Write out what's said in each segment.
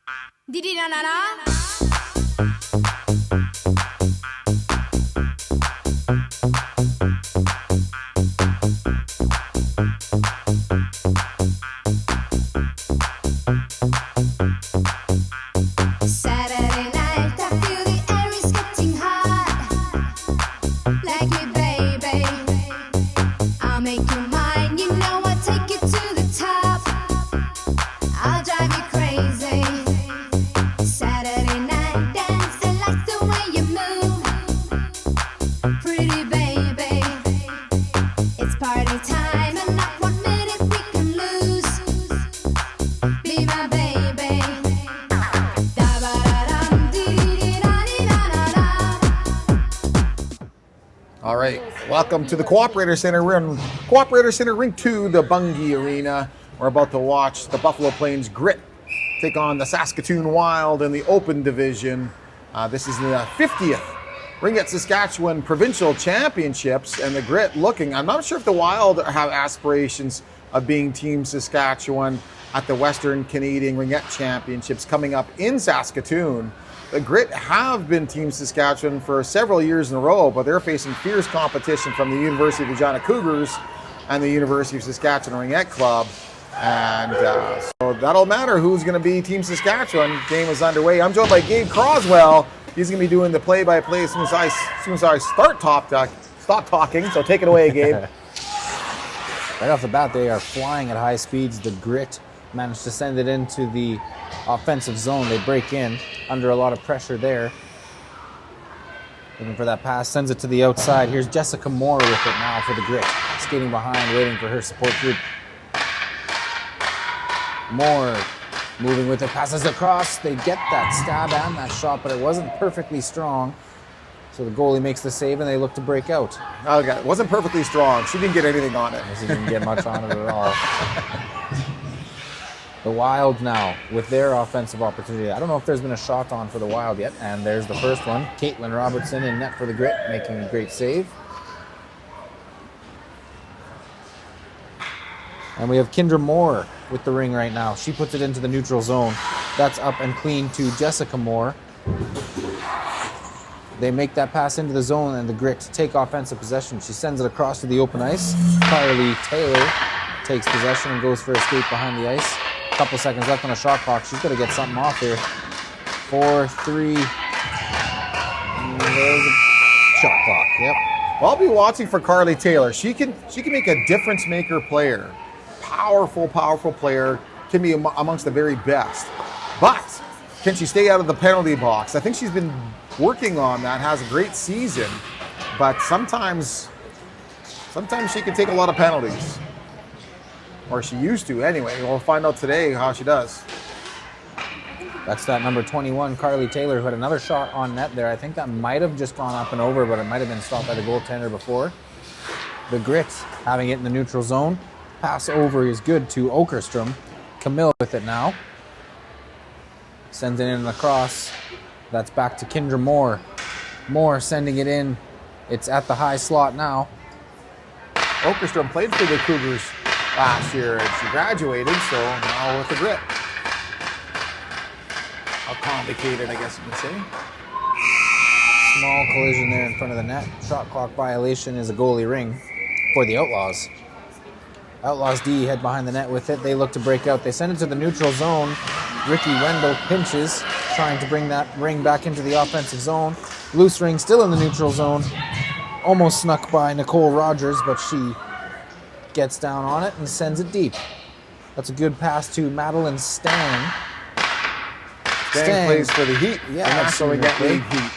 Didi na na na. Saturday night, I feel the air is getting hot. Like me, baby, I'll make you mine. You know I'll take you to the top. I'll drive you crazy. Saturday night dance, I like the way you move. Pretty baby, it's party time and not 1 minute we can lose. Be my baby. All right, welcome to the Co-operators Centre. We're in Co-operators Centre Rink 2, the Bunge Arena. We're about to watch the Buffalo Plains Grit take on the Saskatoon Wild in the Open Division. This is the 50th Ringette Saskatchewan Provincial Championships, and the Grit looking, I'm not sure if the Wild have aspirations of being Team Saskatchewan at the Western Ringette Championships coming up in Saskatoon. The Grit have been Team Saskatchewan for several years in a row, but they're facing fierce competition from the University of Regina Cougars and the University of Saskatchewan Ringette Club. And so that'll matter who's going to be Team Saskatchewan. Game is underway. I'm joined by Gabe Croswell. He's going to be doing the play-by-play as soon as I stop talking. So take it away, Gabe. Right off the bat, they are flying at high speeds. The Grit managed to send it into the offensive zone. They break in under a lot of pressure there. Looking for that pass, sends it to the outside. Here's Jessica Moore with it now for the Grit. Skating behind, waiting for her support group. Moore moving with it, passes across. They get that stab and that shot, but it wasn't perfectly strong. So the goalie makes the save and they look to break out. Okay, it wasn't perfectly strong. She didn't get anything on it. She didn't get much on it at all. The Wild now with their offensive opportunity. I don't know if there's been a shot on for the Wild yet. And there's the first one. Caitlin Robertson in net for the Grit, making a great save. And we have Kendra Moore with the ring right now. She puts it into the neutral zone. That's up and clean to Jessica Moore. They make that pass into the zone and the Grit take offensive possession. She sends it across to the open ice. Carly Taylor takes possession and goes for a skate behind the ice. A couple seconds left on the shot clock. She's got to get something off here. 4-3. There's a shot clock. Yep. Well, I'll be watching for Carly Taylor. She can make a difference maker player. Powerful player. Can be amongst the very best. But can she stay out of the penalty box? I think she's been working on that. Has a great season, but sometimes she can take a lot of penalties. Or she used to anyway. We'll find out today how she does. That's that number 21, Carly Taylor, who had another shot on net there. I think that might have just gone up and over, but it might have been stopped by the goaltender before. The Grit having it in the neutral zone. Pass over is good to Okerstrom. Camille with it now. Sends it in and across. That's back to Kendra Moore. Moore sending it in. It's at the high slot now. Okerstrom played for the Cougars last year and she graduated, so now with the Grit. How complicated, I guess you can say. Small collision there in front of the net. Shot clock violation is a goalie ring for the Outlaws. Outlaws D head behind the net with it. They look to break out. They send it to the neutral zone. Ricky Wendell pinches, trying to bring that ring back into the offensive zone. Loose ring still in the neutral zone. Almost snuck by Nicole Rogers, but she gets down on it and sends it deep. That's a good pass to Madeline Stang. Stang plays for the Heat. Yeah, National Ringette League Heat.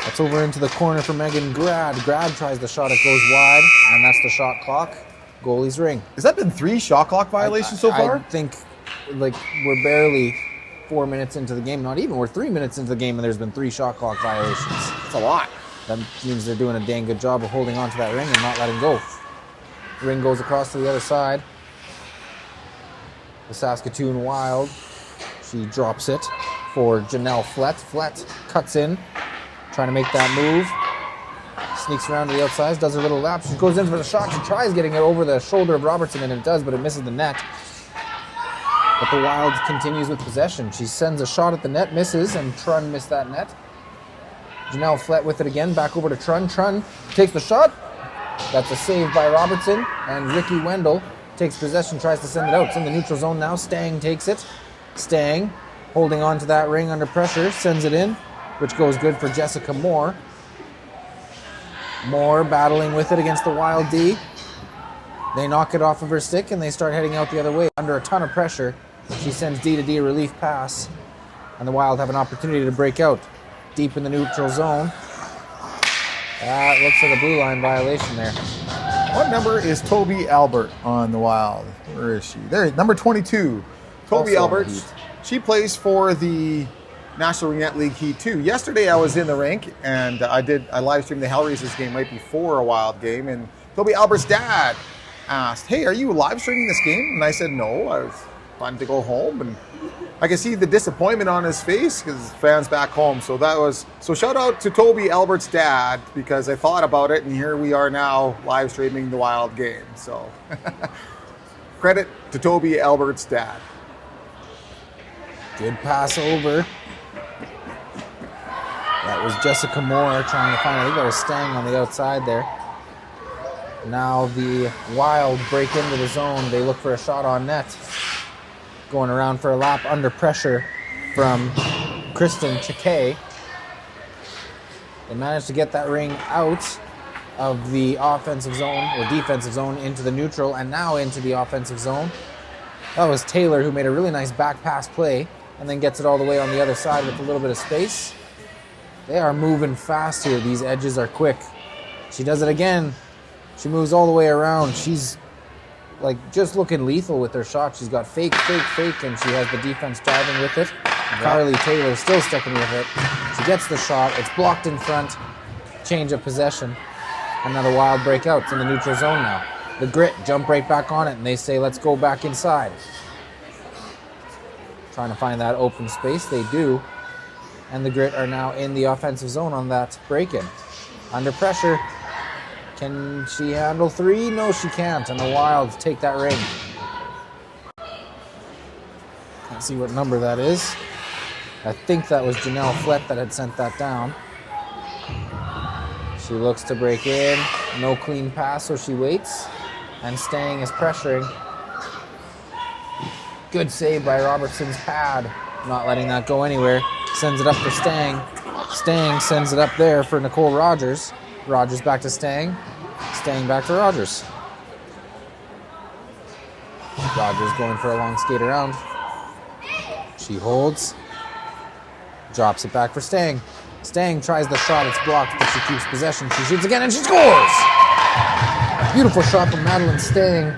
That's over into the corner for Megan Grad. Grad tries the shot, it goes wide, and that's the shot clock. Goalie's ring. Has that been 3 shot clock violations so far? I think we're barely 4 minutes into the game. Not even. We're 3 minutes into the game, and there's been 3 shot clock violations. That's a lot. That means they're doing a dang good job of holding on to that ring and not letting go. Ring goes across to the other side. The Saskatoon Wild. She drops it for Janelle Flett. Flett cuts in, trying to make that move. Sneaks around to the outside, does her little lap. She goes in for the shot. She tries getting it over the shoulder of Robertson, and it does, but it misses the net. But the Wild continues with possession. She sends a shot at the net, misses, and Trun missed that net. Janelle Flett with it again, back over to Trun. Trun takes the shot. That's a save by Robertson, and Ricky Wendell takes possession, tries to send it out. It's in the neutral zone now. Stang takes it. Stang holding on to that ring under pressure, sends it in, which goes good for Jessica Moore. Moore battling with it against the Wild D. They knock it off of her stick and they start heading out the other way under a ton of pressure. She sends D-to-D a relief pass, and the Wild have an opportunity to break out deep in the neutral zone. That looks like a blue line violation there. What number is Toby Albert on the Wild? Where is she? There, number 22. Toby Also Albert. She plays for the National Ringette League Heat 2. Yesterday I was in the rink and I live streamed the Hell Races game right before a Wild game, and Toby Albert's dad asked, "Hey, are you live streaming this game?" And I said, "No, I was planning to go home." And I could see the disappointment on his face because fans back home. So shout out to Toby Albert's dad, because I thought about it and here we are now live streaming the Wild game. So credit to Toby Albert's dad. Good pass over. That was Jessica Moore trying to find, I think that was Stang on the outside there. Now the Wild break into the zone. They look for a shot on net. Going around for a lap under pressure from Kristen Chakay. They managed to get that ring out of the offensive zone, or defensive zone, into the neutral, and now into the offensive zone. That was Taylor, who made a really nice back pass play and then gets it all the way on the other side with a little bit of space. They are moving fast here. These edges are quick. She does it again. She moves all the way around. She's like just looking lethal with her shot. She's got fake, and she has the defense driving with it. Carly Taylor still sticking with it. She gets the shot. It's blocked in front. Change of possession. Another Wild breakout. It's in the neutral zone now. The Grit jump right back on it, and they say, "Let's go back inside." Trying to find that open space. They do. And the Grit are now in the offensive zone on that break-in. Under pressure. Can she handle three? No, she can't. And the Wild take that ring. Can't see what number that is. I think that was Janelle Flett that had sent that down. She looks to break in. No clean pass, so she waits. And Stang is pressuring. Good save by Robertson's pad. Not letting that go anywhere. Sends it up for Stang. Stang sends it up there for Nicole Rogers. Rogers back to Stang. Stang back to Rogers. Rogers going for a long skate around. She holds. Drops it back for Stang. Stang tries the shot. It's blocked, but she keeps possession. She shoots again, and she scores! Beautiful shot from Madeline Stang.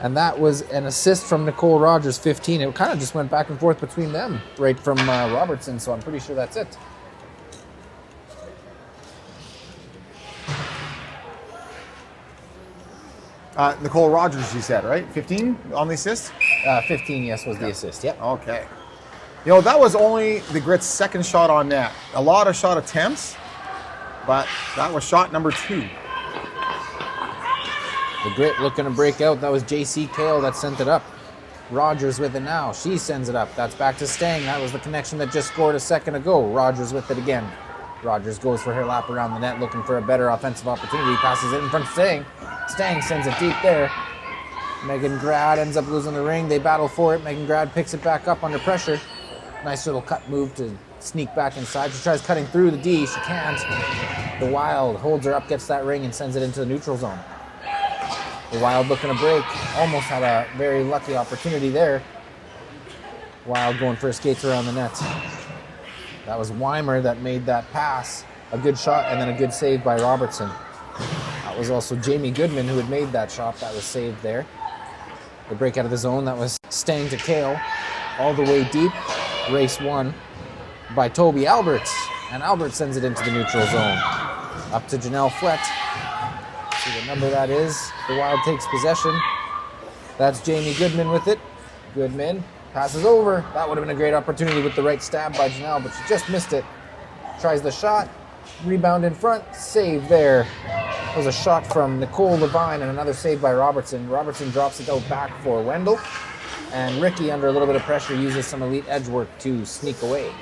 And that was an assist from Nicole Rogers, 15. It kind of just went back and forth between them, right from Robertson, so I'm pretty sure that's it. Nicole Rogers, you said, right? 15 on the assist? 15, yes, was the assist, yep. Okay. You know, that was only the Grit's second shot on net. A lot of shot attempts, but that was shot number 2. The Grit looking to break out. That was JC Kale that sent it up. Rogers with it now. She sends it up. That's back to Stang. That was the connection that just scored a second ago. Rogers with it again. Rogers goes for her lap around the net, looking for a better offensive opportunity. Passes it in front of Stang. Stang sends it deep there. Megan Grad ends up losing the ring. They battle for it. Megan Grad picks it back up under pressure. Nice little cut move to sneak back inside. She tries cutting through the D. She can't. The Wild holds her up, gets that ring, and sends it into the neutral zone. The Wild looking to break. Almost had a very lucky opportunity there. Wild going for skates around the net. That was Weimer that made that pass. A good shot and then a good save by Robertson. That was also Jamie Goodman who had made that shot. That was saved there. The break out of the zone. That was Stang to Kale. All the way deep. Race 1 by Toby Alberts. And Albert sends it into the neutral zone. Up to Janelle Flett. See what number that is. The Wild takes possession. That's Jamie Goodman with it. Goodman passes over. That would have been a great opportunity with the right stab by Janelle, but she just missed it. Tries the shot. Rebound in front. Save there. That was a shot from Nicole Levine and another save by Robertson. Robertson drops it out back for Wendell. And Ricky, under a little bit of pressure, uses some elite edge work to sneak away.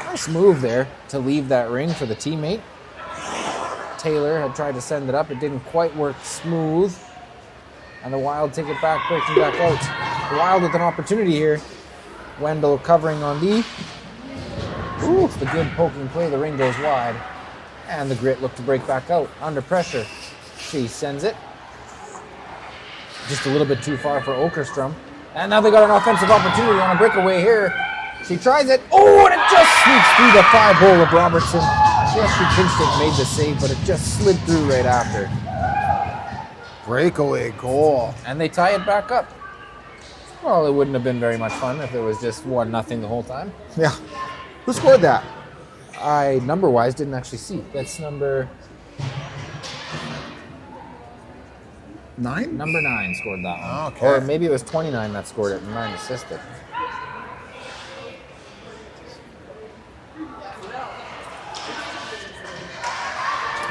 Nice move there to leave that ring for the teammate. Taylor had tried to send it up. It didn't quite work smooth. And the Wild take it back, breaking back out. The Wild with an opportunity here. Wendell covering on D. Ooh, the good poking play. The ring goes wide. And the Grit look to break back out. Under pressure. She sends it. Just a little bit too far for Åkerström. And now they got an offensive opportunity on a breakaway here. She tries it. Oh, and it just sneaks through the 5-hole of Robertson. Yes, she pinched it and made the save, but it just slid through right after. Breakaway goal. And they tie it back up. Well, it wouldn't have been very much fun if it was just 1-0 the whole time. Yeah. Who scored that? I, number-wise, didn't actually see. That's number 9? Number 9 scored that one. Okay. Or maybe it was 29 that scored it and 9 assisted.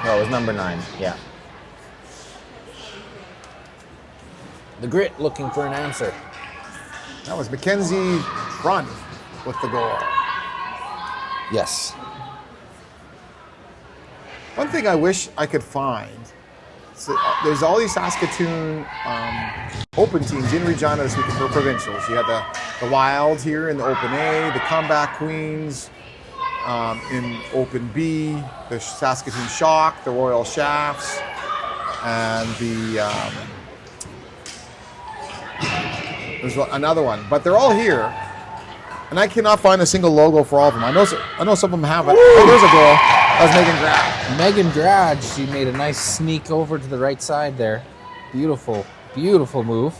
No, it was number 9, yeah. The Grit looking for an answer. That was Mackenzie Run with the goal. Yes. One thing I wish I could find, so there's all these Saskatoon open teams in Regina this week for provincials. You had the Wild here in the Open A, the Comeback Queens in Open B, the Saskatoon Shock, the Royal Shafts, and there's another one. But they're all here, and I cannot find a single logo for all of them. I know some of them have it. Oh, there's a goal. That was Megan Grad. Megan Grad, she made a nice sneak over to the right side there. Beautiful, beautiful move.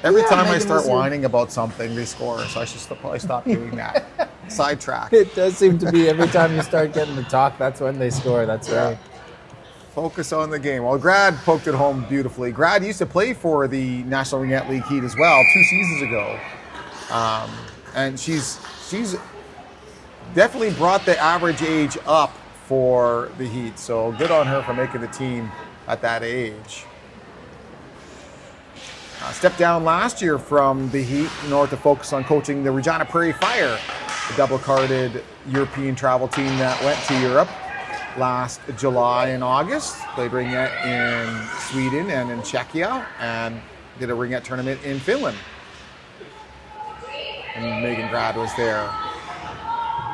Every time Megan I start was here. whining about something, they score, so I should probably stop doing that. Sidetrack. It does seem to be every time you start getting to talk, that's when they score. That's right. Focus on the game. Well, Grad poked it home beautifully. Grad used to play for the National Ringette League Heat as well 2 seasons ago. And she's definitely brought the average age up for the Heat. So good on her for making the team at that age. Stepped down last year from the Heat in order to focus on coaching the Regina Prairie Fire, the double-carded European travel team that went to Europe last July and August. Played ringette in Sweden and in Czechia, and did a ringette tournament in Finland. And Megan Grad was there.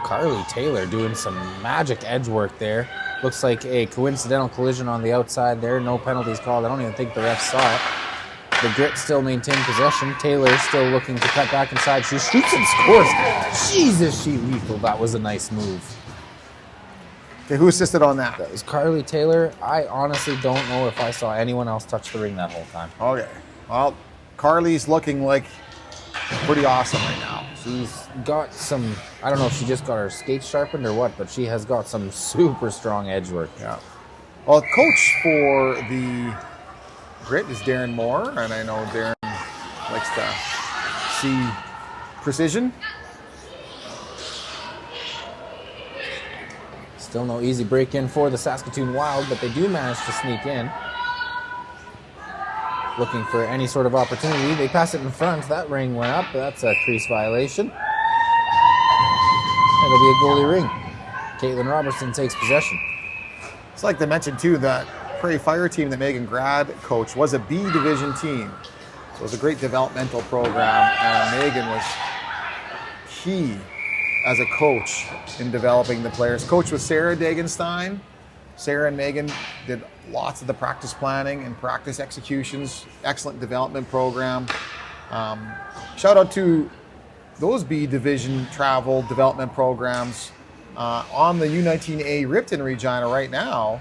Carly Taylor doing some magic edge work there. Looks like a coincidental collision on the outside there. No penalties called. I don't even think the refs saw it. The Grit still maintain possession. Taylor still looking to cut back inside. She shoots and scores. Jesus, she lethal. That was a nice move. Okay, who assisted on that? That was Carly Taylor. I honestly don't know if I saw anyone else touch the ring that whole time. Okay. Well, Carly's looking like pretty awesome right now. She's got some, I don't know if she just got her skates sharpened or what, but she has got some super strong edge work. Yeah. Well, coach for the Grit is Darren Moore, and I know Darren likes to see precision. Still no easy break in for the Saskatoon Wild, but they do manage to sneak in. Looking for any sort of opportunity. They pass it in front. That ring went up. That's a crease violation. It'll be a goalie ring. Caitlin Robertson takes possession. It's like they mentioned, too, that Prairie Fire team that Megan Grad coached was a B division team. So it was a great developmental program, and Megan was key as a coach in developing the players. Coach was Sarah Dagenstein. Sarah and Megan did lots of the practice planning and practice executions. Excellent development program. Shout out to those B division travel development programs on the U19A RIPT in Regina right now.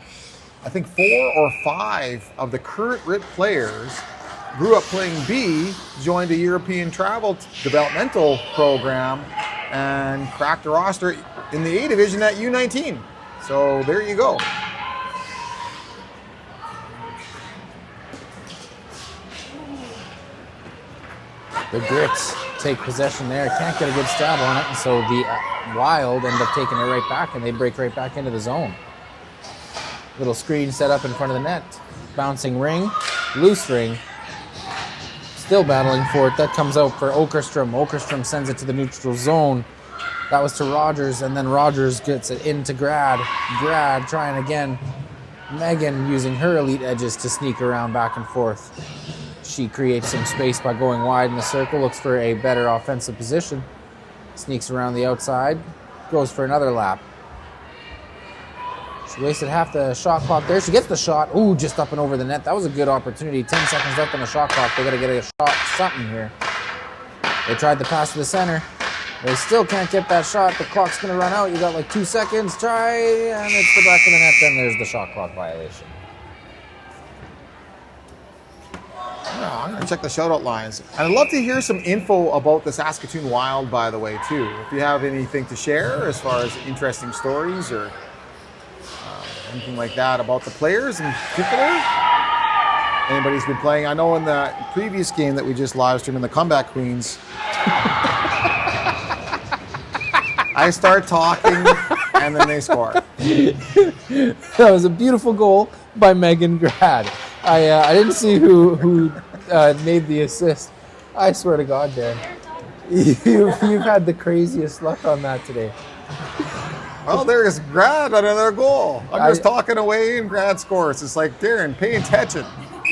I think 4 or 5 of the current RIPT players grew up playing B, joined a European travel developmental program, and cracked a roster in the A division at U19. So there you go. The Grits take possession there. Can't get a good stab on it, and so the Wild end up taking it right back, and they break right back into the zone. Little screen set up in front of the net. Bouncing ring, loose ring. still battling for it. That comes out for Åkerström. Åkerström sends it to the neutral zone. That was to Rogers, and then Rogers gets it into Grad. Grad trying again. Megan using her elite edges to sneak around back and forth. She creates some space by going wide in the circle, looks for a better offensive position. Sneaks around the outside, goes for another lap. She wasted half the shot clock there. She gets the shot. Ooh, just up and over the net. That was a good opportunity. 10 seconds left on the shot clock. They got to get a shot, something here. They tried the pass to the center. They still can't get that shot. The clock's going to run out. You got like 2 seconds. Try, and it's the back of the net. Then there's the shot clock violation. Yeah, I'm going to check the shoutout lines. And I'd love to hear some info about the Saskatoon Wild, by the way, too. If you have anything to share as far as interesting stories or anything like that about the players in particular. Anybody's been playing. I know in the previous game that we just live streamed in the Comeback Queens, I start talking and then they score. That was a beautiful goal by Megan Grad. I didn't see who made the assist. I swear to God, Dan, you've had the craziest luck on that today. Well, there's Grad on another goal. I'm just talking away and Grad scores. It's like, Darren, pay attention.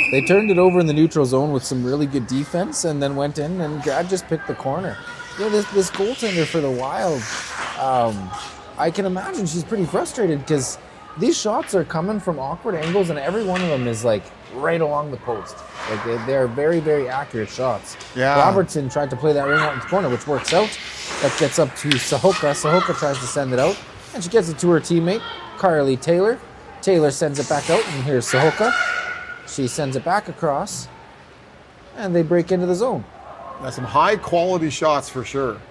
They turned it over in the neutral zone with some really good defense and then went in and Grad just picked the corner. You know, this goaltender for the Wild, I can imagine she's pretty frustrated because these shots are coming from awkward angles and every one of them is like right along the post. Like they are very, very accurate shots. Yeah. Robertson tried to play that ring out in the corner, which works out. That gets up to Sahoka. Sahoka tries to send it out. And she gets it to her teammate, Carly Taylor. Taylor sends it back out, and here's Sahoka. She sends it back across, and they break into the zone. That's some high-quality shots for sure.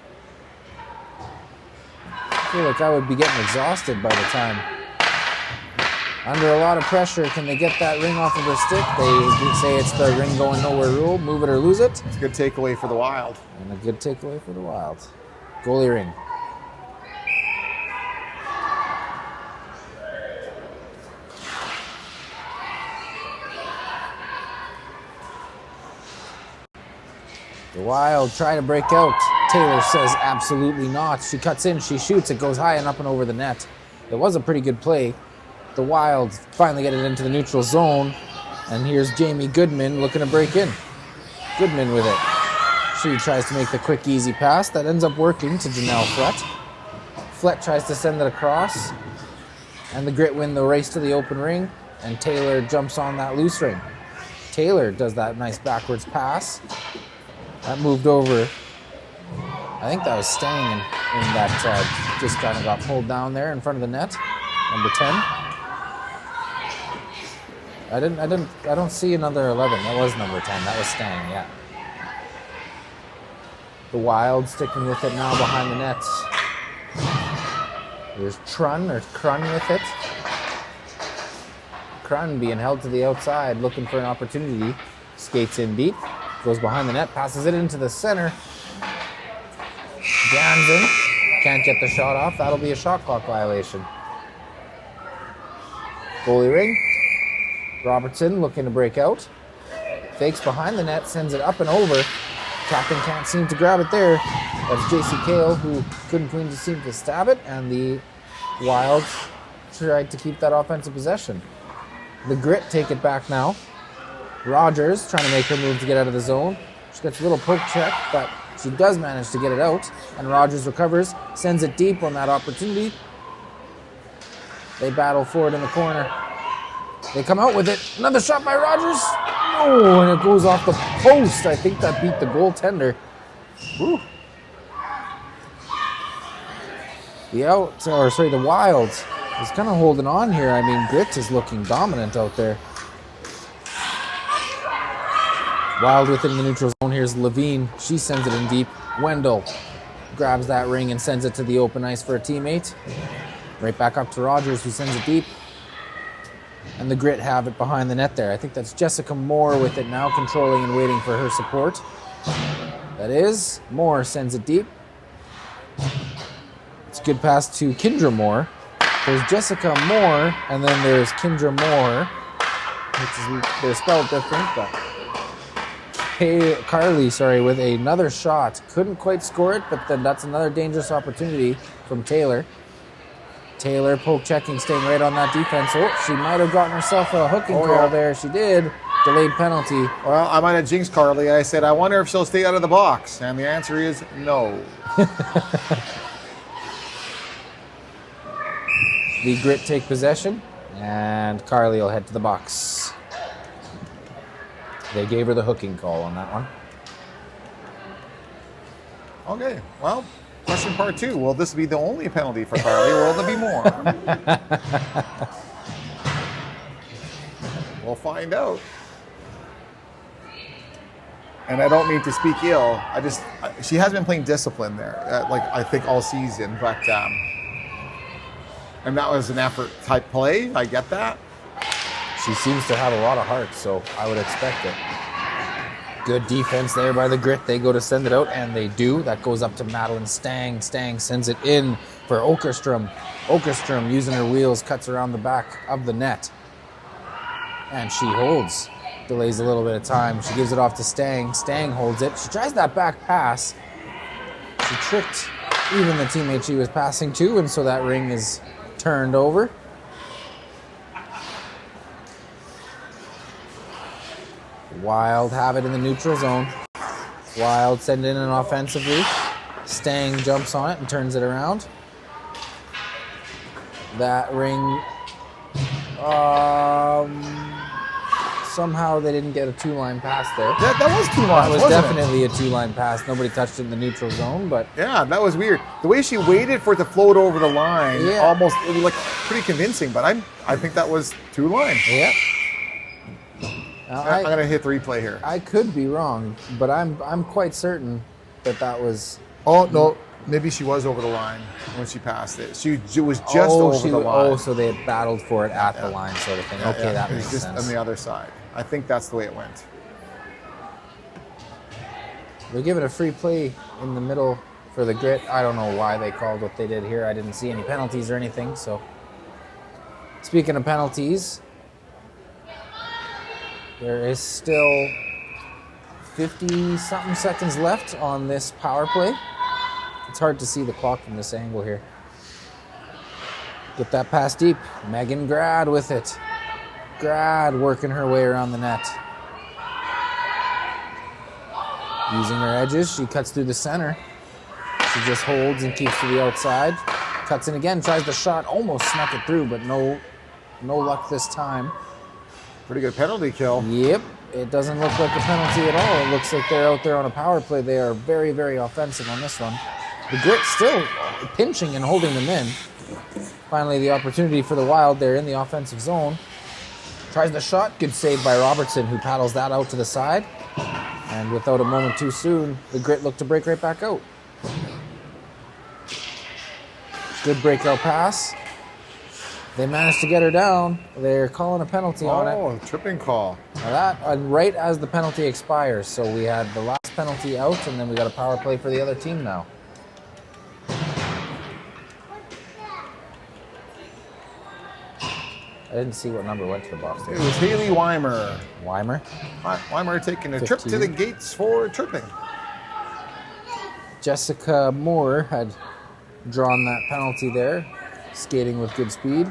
I feel like I would be getting exhausted by the time. Under a lot of pressure, can they get that ring off of her stick? They say it's the ring going nowhere rule, move it or lose it. It's a good takeaway for the Wild. And a good takeaway for the Wild. Goalie ring. The Wild try to break out. Taylor says absolutely not. She cuts in, she shoots, it goes high and up and over the net. It was a pretty good play. The Wild finally get it into the neutral zone. And here's Jamie Goodman looking to break in. Goodman with it. She tries to make the quick, easy pass. That ends up working to Janelle Flett. Flett tries to send it across. And the Grit win the race to the open ring. And Taylor jumps on that loose ring. Taylor does that nice backwards pass. That moved over. I think that was Stang in that just kind of got pulled down there in front of the net. Number 10. I don't see another 11. That was number 10. That was Stang, yeah. The Wild sticking with it now behind the net. There's Crun with it. Crun being held to the outside, looking for an opportunity. Skates in deep. Goes behind the net, passes it into the center. Jams in. Can't get the shot off. That'll be a shot clock violation. Goalie ring. Robertson looking to break out. Fakes behind the net, sends it up and over. Captain can't seem to grab it there. That's JC Kale who couldn't seem to stab it, and the Wild tried to keep that offensive possession. The Grit take it back now. Rogers trying to make her move to get out of the zone. She gets a little poke check, but she does manage to get it out. And Rogers recovers, sends it deep on that opportunity. They battle for it in the corner. They come out with it. Another shot by Rogers. No, and it goes off the post. I think that beat the goaltender. Woo. The Wild is kind of holding on here. I mean, Grit is looking dominant out there. Wild with it in the neutral zone. Here's Levine. She sends it in deep. Wendell grabs that ring and sends it to the open ice for a teammate. Right back up to Rogers, who sends it deep. And the Grit have it behind the net there. I think that's Jessica Moore with it now, controlling and waiting for her support. That is. Moore sends it deep. It's a good pass to Kendra Moore. There's Jessica Moore, and then there's Kendra Moore. They're spelled different, but Carly, with another shot. Couldn't quite score it, but then that's another dangerous opportunity from Taylor. Taylor poke checking, staying right on that defense. Oh, she might have gotten herself a hooking call there. She did. Delayed penalty. Well, I might have jinxed Carly. I said, I wonder if she'll stay out of the box. And the answer is no. The Grit take possession, and Carly will head to the box. They gave her the hooking call on that one. Okay, well, question part 2. Will this be the only penalty for Carly, or will there be more? We'll find out. And I don't mean to speak ill. She has been playing discipline there, I think all season. But and that was an effort type play. I get that. She seems to have a lot of heart, so I would expect it. Good defense there by the Grit. They go to send it out, and they do. That goes up to Madeline Stang. Stang sends it in for Åkerström. Åkerström, using her wheels, cuts around the back of the net. And she holds. Delays a little bit of time. She gives it off to Stang. Stang holds it. She tries that back pass. She tricked even the teammate she was passing to, and so that ring is turned over. Wild have it in the neutral zone. Wild send in an offensively. Stang jumps on it and turns it around. That ring, somehow they didn't get a 2-line pass there. That was 2 lines, That was wasn't definitely a 2-line pass. Nobody touched it in the neutral zone, but Yeah, that was weird. The way she waited for it to float over the line, Yeah. almost, it was like pretty convincing, but I think that was 2 lines. yeah. Now, I'm going to hit the replay here. I could be wrong, but I'm quite certain that was. Oh, no. Maybe she was over the line when she passed it. She was just over the line. Oh, so they had battled for it at the line, sort of thing. Okay, Yeah, that it was makes just sense. on the other side. I think that's the way it went. They're giving a free play in the middle for the Grit. I don't know why they called what they did here. I didn't see any penalties or anything. So, speaking of penalties, there is still 50-something seconds left on this power play. It's hard to see the clock from this angle here. Get that pass deep. Megan Grad with it. Grad working her way around the net. Using her edges, she cuts through the center. She just holds and keeps to the outside. Cuts in again, tries the shot, almost snuck it through, but no luck this time. Pretty good penalty kill. Yep, it doesn't look like a penalty at all. It looks like they're out there on a power play. They are very, very offensive on this one. The Grit still pinching and holding them in. Finally, the opportunity for the Wild. They're in the offensive zone. Tries the shot. Good save by Robertson, who paddles that out to the side. And without a moment too soon, the Grit look to break right back out. Good breakout pass. They managed to get her down. They're calling a penalty on it. Oh, tripping call. Now that, right as the penalty expires. So we had the last penalty out, and then we got a power play for the other team now. I didn't see what number went to the box there. It was Haley Weimer. Weimer. Weimer taking a trip to the gates for tripping. Jessica Moore had drawn that penalty there, skating with good speed.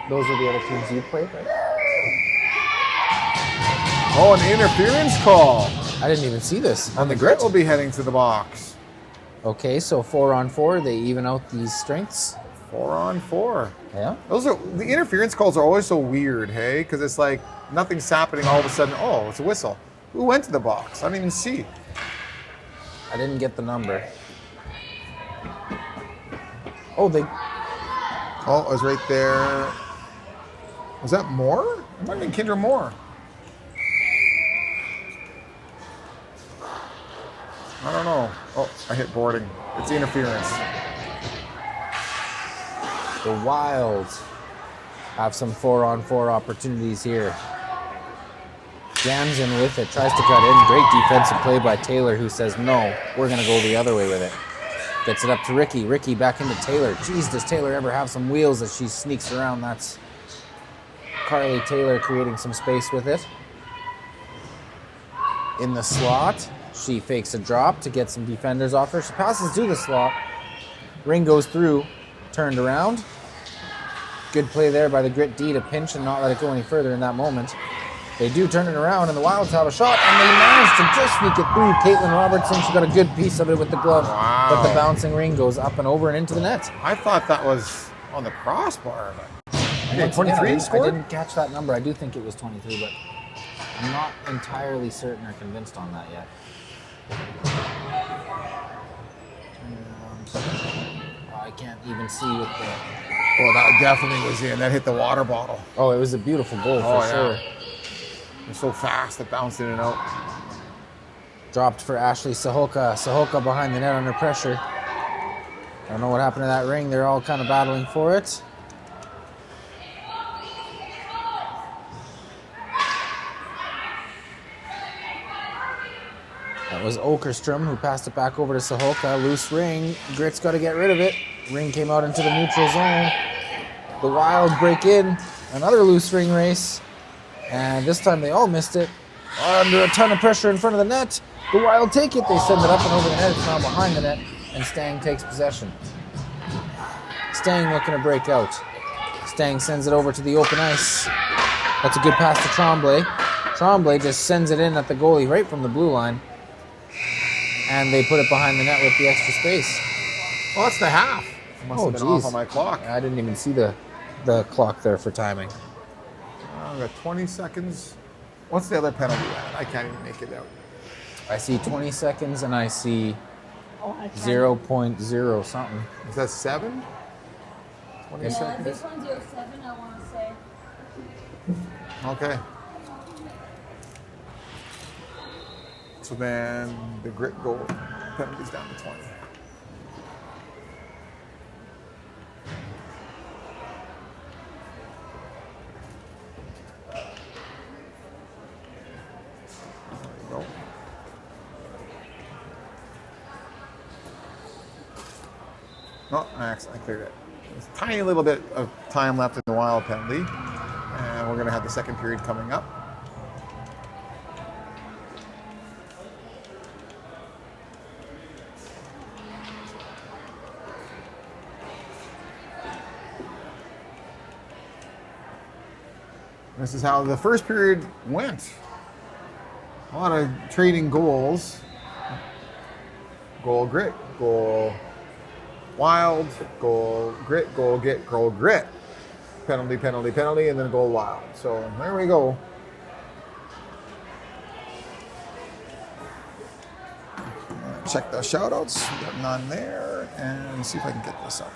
Those are the other teams you played, right? Oh, an interference call. I didn't even see this. And the Grit will be heading to the box. Okay, so 4-on-4, they even out these strengths. 4-on-4. Yeah. The interference calls are always so weird, hey? Because it's like nothing's happening all of a sudden. Oh, it's a whistle. Who went to the box? I didn't even see. I didn't get the number. Oh, they. Oh, it was right there. Was that Moore? It might have been Kendra Moore. I don't know. Oh, I hit boarding. It's the interference. The Wild have some 4-on-4 opportunities here. Jams in with it, tries to cut in. Great defensive play by Taylor, who says, no, we're going to go the other way with it. Gets it up to Ricky. Ricky back into Taylor. Jeez, does Taylor ever have some wheels as she sneaks around? That's Carly Taylor creating some space with it. In the slot, she fakes a drop to get some defenders off her. She passes to the slot. Ring goes through, turned around. Good play there by the Grit D to pinch and not let it go any further in that moment. They do turn it around, and the Wilds have a shot, and they manage to just sneak it through. Caitlin Robertson, she got a good piece of it with the glove, but the bouncing ring goes up and over and into the net. I thought that was on the crossbar. But... Okay, 23 again, scored? I didn't catch that number. I do think it was 23, but I'm not entirely certain or convinced on that yet. I can't even see with the... Oh, that definitely was in. That hit the water bottle. Oh, it was a beautiful goal for sure. It was so fast, it bounced in and out. Dropped for Ashley Saholka. Saholka behind the net under pressure. I don't know what happened to that ring. They're all kind of battling for it. That was Okerstrom who passed it back over to Saholka. Loose ring. Grit's got to get rid of it. Ring came out into the neutral zone. The Wild break in. Another loose ring race. And this time they all missed it. Under a ton of pressure in front of the net. The Wild take it. They send it up and over the net. It's now behind the net. And Stang takes possession. Stang looking to break out. Stang sends it over to the open ice. That's a good pass to Tremblay. Tremblay just sends it in at the goalie right from the blue line. And they put it behind the net with the extra space. Well, that's the half. It must have been off on my clock. I didn't even see the clock there for timing. I've got 20 seconds. What's the other penalty at? I can't even make it out. I see 20 seconds and I see 0.0 something. Is that 7? 20 seconds? This one's 07, I want to say. Okay. So then the Grit goal penalty's down to 20. Oh, I cleared it. There's a tiny little bit of time left in the Wild penalty. And we're going to have the second period coming up. This is how the first period went. A lot of trading goals. Goal Grit, goal Wild, goal Grit, goal Get, goal Grit. Penalty, penalty, penalty, and then goal Wild. So there we go. Check the shout outs. We got none there. And see if I can get this up.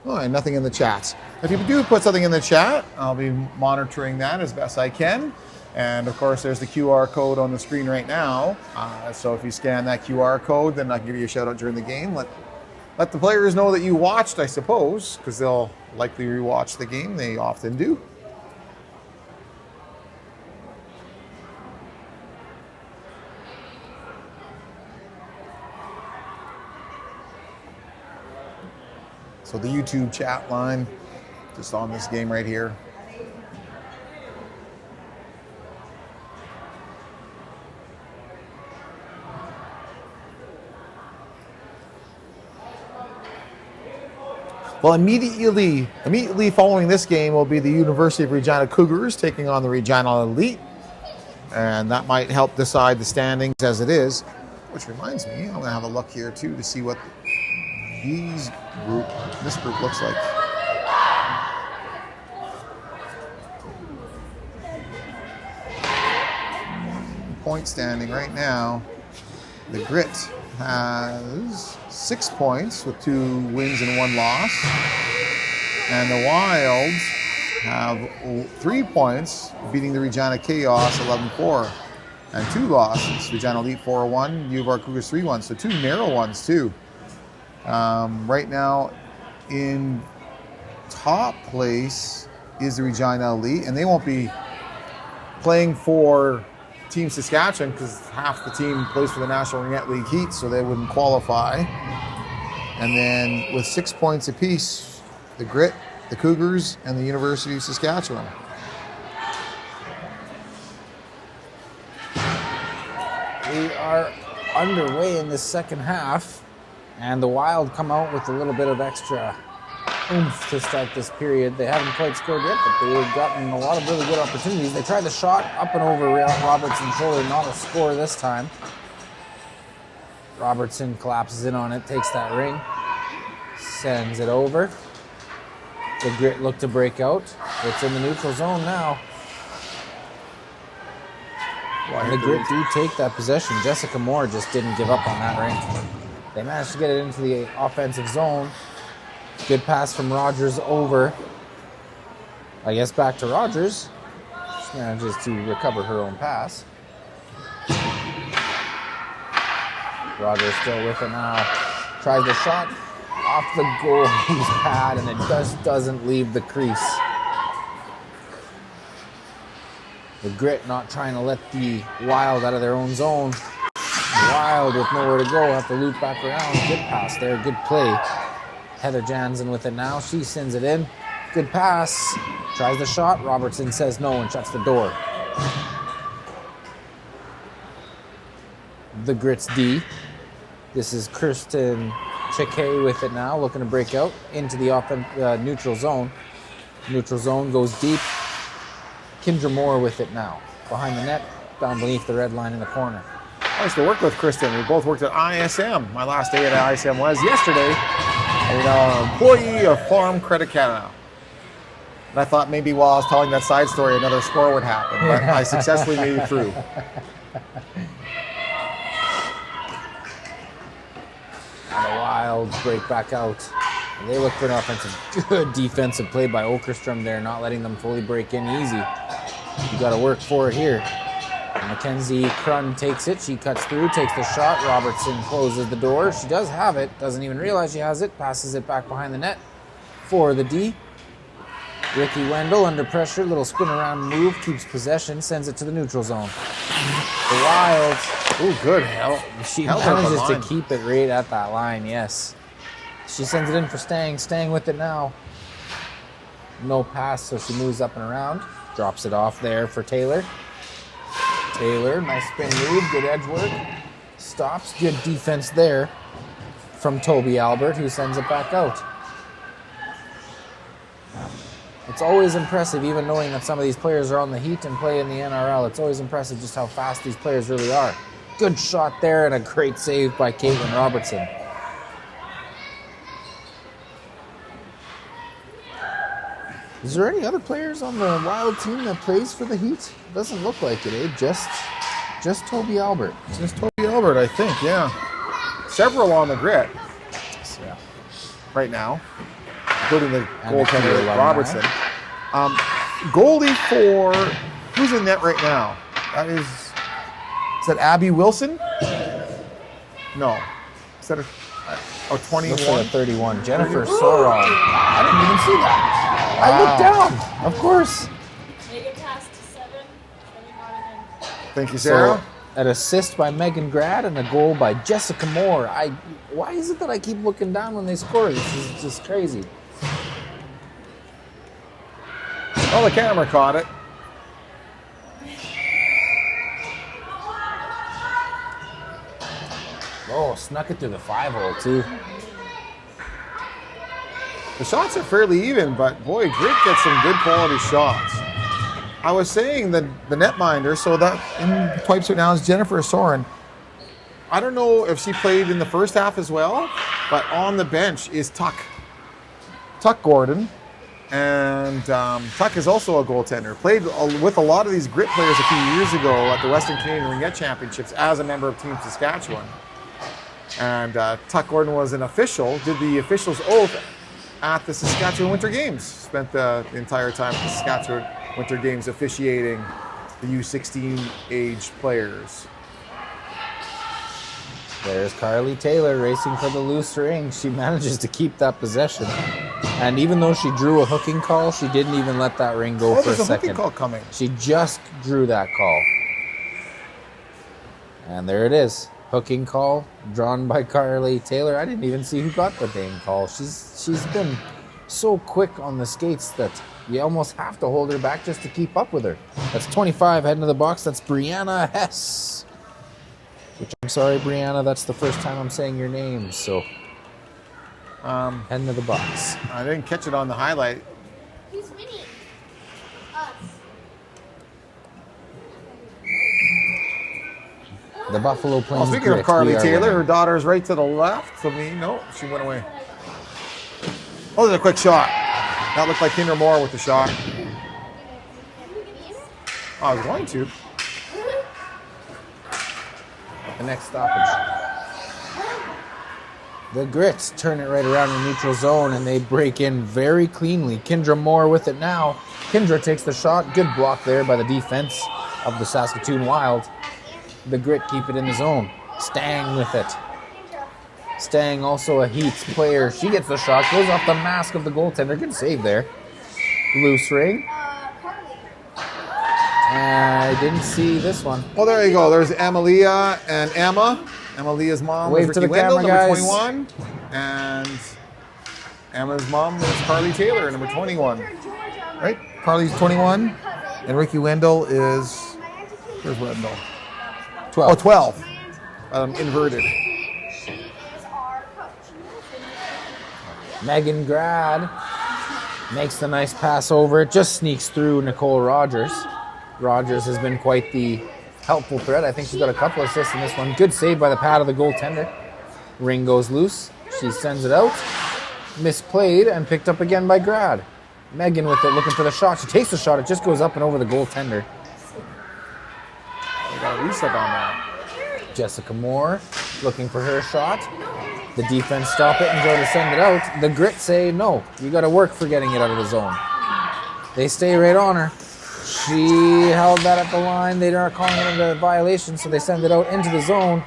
Oh, and nothing in the chats. If you do put something in the chat, I'll be monitoring that as best I can. And of course, there's the QR code on the screen right now. So if you scan that QR code, then I can give you a shout out during the game. Let the players know that you watched, I suppose, because they'll likely rewatch the game. They often do. So the YouTube chat line, just on this game right here. Well, immediately following this game will be the University of Regina Cougars taking on the Regina Elite. And that might help decide the standings as it is. Which reminds me, I'm going to have a look here too to see what this group looks like. Point standing right now, the Grit has 6 points with 2 wins and 1 loss. And the Wild have 3 points, beating the Regina Chaos 11-4, and 2 losses. Regina Elite 4-1, U of R Cougars 3-1, so 2 narrow ones too. Right now, in top place is the Regina Elite, and they won't be playing for Team Saskatchewan because half the team plays for the National Ringette League Heat, so they wouldn't qualify. And then with 6 points apiece, the Grit, the Cougars, and the University of Saskatchewan. We are underway in the second half, and the Wild come out with a little bit of extra oomph to start this period. They haven't quite scored yet, but they've gotten a lot of really good opportunities. They tried the shot up and over Robertson's shoulder, not a score this time. Robertson collapses in on it, takes that ring, sends it over. The Grit look to break out. It's in the neutral zone now. And the Grit do take that possession. Jessica Moore just didn't give up on that ring. They managed to get it into the offensive zone. Good pass from Rogers over. I guess back to Rogers. She manages to recover her own pass. Rogers still with it now. Tries the shot off the goalie's pad, and it just doesn't leave the crease. The Grit not trying to let the Wild out of their own zone. Wild with nowhere to go, have to loop back around. Good pass there, good play. Heather Jansen with it now. She sends it in. Good pass. Tries the shot. Robertson says no and shuts the door. The Grits D. This is Kirsten Chike with it now, looking to break out into the neutral zone. Neutral zone goes deep. Kendra Moore with it now. Behind the net, down beneath the red line in the corner. I used to work with Kristen. We both worked at ISM. My last day at ISM was yesterday. And now an employee of Farm Credit Canada. And I thought maybe while I was telling that side story, another score would happen, but I successfully made it through. And the Wild break back out. And they look for an offensive, good defensive play by Åkerström there, not letting them fully break in easy. You got to work for it here. Mackenzie Crun takes it. She cuts through, takes the shot. Robertson closes the door. She does have it. Doesn't even realize she has it. Passes it back behind the net for the D. Ricky Wendell under pressure. Little spin around move. Keeps possession. Sends it to the neutral zone. The Wild. Ooh, good help. She manages to keep it right at that line, yes. She sends it in for Stang. Stang with it now. No pass, so she moves up and around. Drops it off there for Taylor. Taylor, nice spin move, good edge work. Stops, good defense there from Toby Albert, who sends it back out. It's always impressive, even knowing that some of these players are on the Heat and play in the NRL. It's always impressive just how fast these players really are. Good shot there and a great save by Caitlin Robertson. Is there any other players on the Wild team that plays for the Heat? Doesn't look like it, eh? Just Toby Albert. Just Toby Albert, I think, yeah. Several on the Grit. Yeah. Right now, including the And goaltender the Robertson. Goalie for who's in net right now? Is that Abby Wilson? No. Is that 21? Looks like a 31. Jennifer Soron. I didn't even see that. I looked down. Of course. Megan Task to 7. Thank you, Sarah. So, an assist by Megan Grad and a goal by Jessica Moore. Why is it that I keep looking down when they score? This is just crazy. Oh, the camera caught it. Oh, snuck it through the 5-hole too. The shots are fairly even, but boy, Grit gets some good quality shots. I was saying that the netminder, so that in pipes right now is Jennifer Soren. I don't know if she played in the first half as well, but on the bench is Tuck Gordon. And Tuck is also a goaltender. Played with a lot of these Grit players a few years ago at the Western Canadian Ringette Championships as a member of Team Saskatchewan. And Tuck Gordon was an official, did the official's oath at the Saskatchewan Winter Games. Spent the entire time at the Saskatchewan Winter Games officiating the U16 age players. There's Carly Taylor racing for the loose ring. She manages to keep that possession. And even though she drew a hooking call, she didn't even let that ring go for a There's a hooking second. call coming. She just drew that call. And there it is. Hooking call drawn by Carly Taylor. I didn't even see who got the dang call. She's been so quick on the skates that you almost have to hold her back just to keep up with her. That's 25 heading to the box. That's Brianna Hess. Which, I'm sorry, Brianna, that's the first time I'm saying your name. So, heading to the box. I didn't catch it on the highlight. Who's winning? Us. The Buffalo Plains Well, speaking Grit, of Carly we are Taylor, winning. her daughter's right to the left of me. No, she went away. Oh, there's a quick shot. That looked like Kinder Moore with the shot. Oh, I was going to. The next stoppage. The Grits turn it right around in the neutral zone, and they break in very cleanly. Kendra Moore with it now. Kendra takes the shot. Good block there by the defense of the Saskatoon Wild. The Grit keep it in the zone. Stang with it. Stang, also a Heats player. She gets the shot. Goes off the mask of the goaltender. Good save there. Loose ring. I didn't see this one. Oh, there you go. There's Amalia and Emma. Amalia's mom Wave is to Ricky the Wendell, camera, number guys. 21. And Emma's mom is Carly Taylor, number 21. Right? Carly's 21. And Ricky Wendell is... Where's Wendell? 12. Oh, 12. Inverted. Megan Grad makes the nice pass over. It just sneaks through Nicole Rogers. Rogers has been quite the helpful threat. I think she's got a couple assists in this one. Good save by the pad of the goaltender. Ring goes loose. She sends it out. Misplayed and picked up again by Grad. Megan with it, looking for the shot. She takes the shot. It just goes up and over the goaltender. We got a reset on that. Jessica Moore looking for her shot. The defense stop it and go to send it out. The Grit say, no, you got to work for getting it out of the zone. They stay right on her. She held that at the line. They aren't calling it a violation, so they send it out into the zone.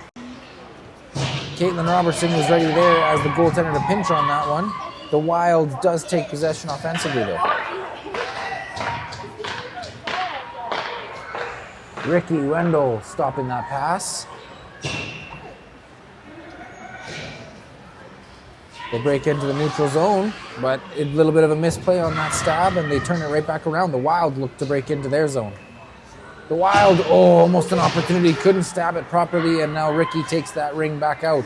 Caitlin Robertson was ready there as the goaltender to pinch on that one. The Wild does take possession offensively, though. Ricky Wendell stopping that pass. They break into the neutral zone, but a little bit of a misplay on that stab, and they turn it right back around. The Wild look to break into their zone. The Wild, almost an opportunity, couldn't stab it properly, and now Ricky takes that ring back out.